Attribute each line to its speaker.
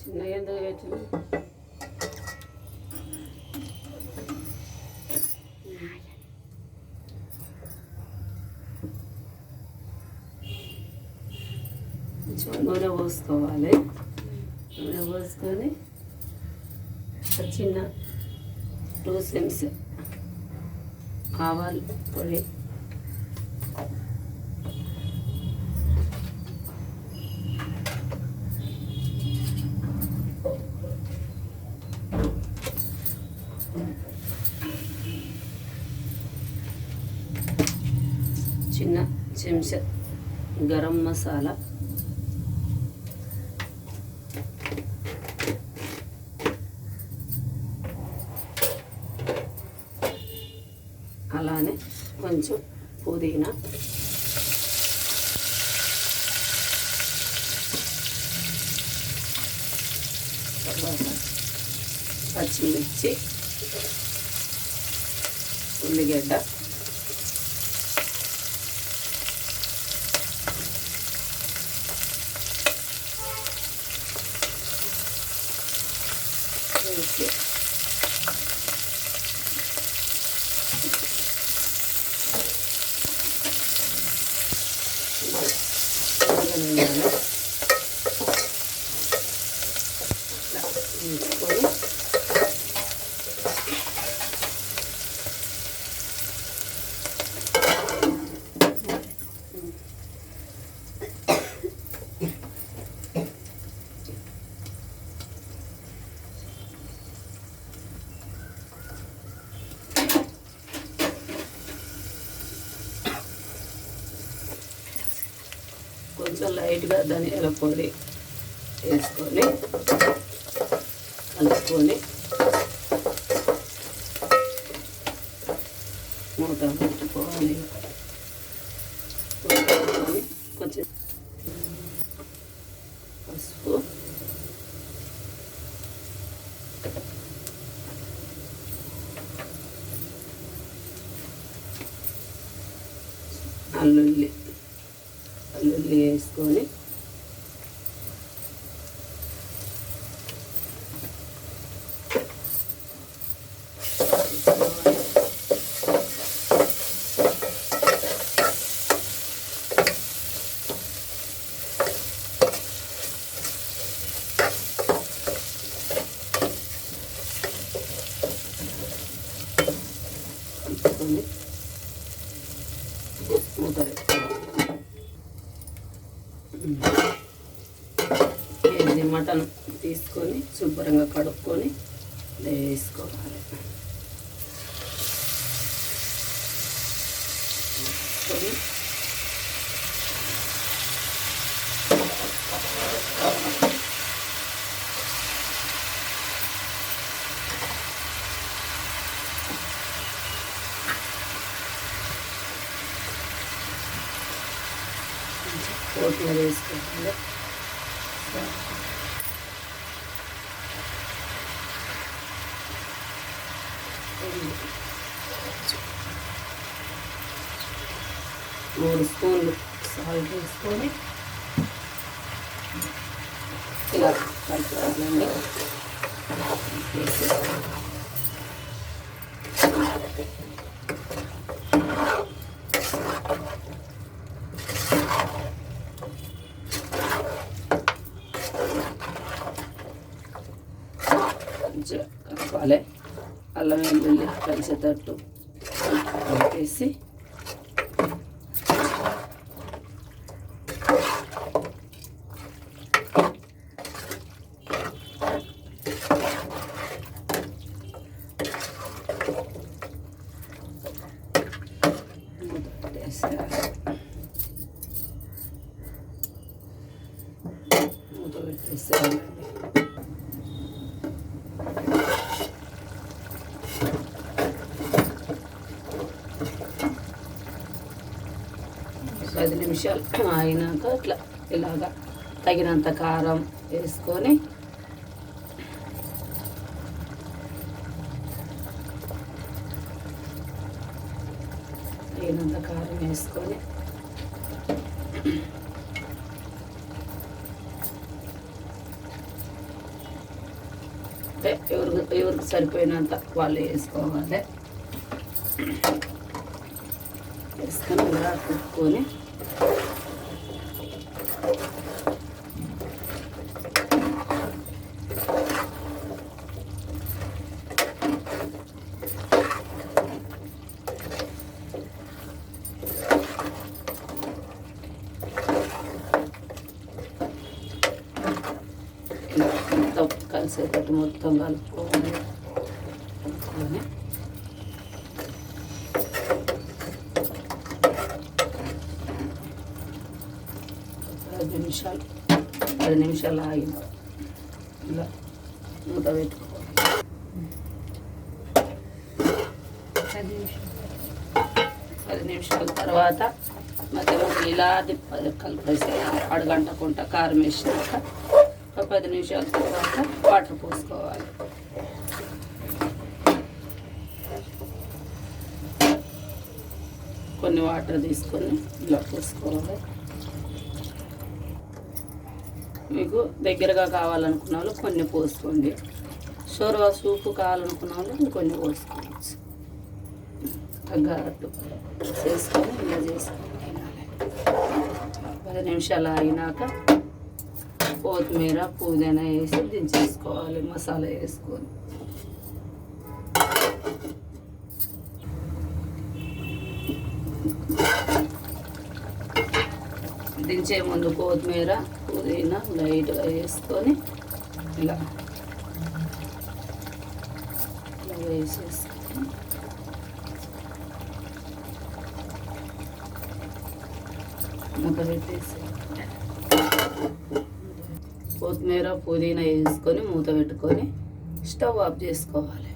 Speaker 1: చిన్న ఎందుకు పెట్టిన కొంచెం నూనె పోసుకోవాలి. నూనె పోసుకొని చిన్న 2 స్పూన్స్ ఆవాలు పొడి, చిన్న చెంచా గరం మసాలా, అలానే కొంచెం పుదీనా, తర్వాత పచ్చిమిర్చి, ఉల్లిగడ్డ, వేసి వేసుకొని కొంచెం లైట్గా ధనియాల పొడి వేసుకొని కలుపుకొని మూత పెట్టుకోవాలి. కొంచెం పసుపు, అల్లుల్లి వేసుకొని మూత కేజీ మటన్ తీసుకొని శుభ్రంగా కడుక్కొని వేసుకోవాలి. కొత్తిమీర వేసుకోవాలి. 3 స్పూన్లు సాల్ట్ వేసుకొని ఇలా కలుపుకోవాలండి. కొంచెం కలపాలి. అల్లం వెల్లుల్లి కలిసేటట్టు కలిపేసి మూత పెట్టేసేయాలండి. ఐదు నిమిషాలు అయినాక ఇలాగా తగినంత కారం వేసుకొని తగినంత కారం వేసుకొని అంటే ఎవరికి సరిపోయినంత వాళ్ళు వేసుకోవాలి. వేసుకొని ఇలా కుట్టుకొని మొత్తం కలిసేటట్టు మొత్తం కలుపుకోవాలి. 10 నిమిషాలు ఆగిన ఇలా మూత పెట్టుకోవాలి. 10 నిమిషాల తర్వాత మధ్య మధ్యలో ఇలా కలిపేసేయాలి. అడగంటకుంట కారం వేసినాక 10 నిమిషాల తర్వాత వాటర్ పోసుకోవాలి. కొన్ని వాటర్ తీసుకొని ఇలా పోసుకోవాలి. మీకు దగ్గరగా కావాలనుకున్న వాళ్ళు కొన్ని పోసుకోండి. షోర్వా సూపు కావాలనుకున్న వాళ్ళు ఇంకొన్ని పోసుకోవచ్చు. తగ్గట్టు చేసుకొని ఇలా చేసుకొని తినాలి. 10 నిమిషాలు ఆగినాక కొత్తిమీర పుదీనా వేసి దించేసుకోవాలి. మసాలా వేసుకొని దించే ముందు కొత్తిమీర పుదీనా లైట్గా వేసుకొని ఇలా వేసేసుకొని మూత పెట్టేసి కొత్తిమీర పుదీనా వేసుకొని మూత పెట్టుకొని స్టవ్ ఆఫ్ చేసుకోవాలి.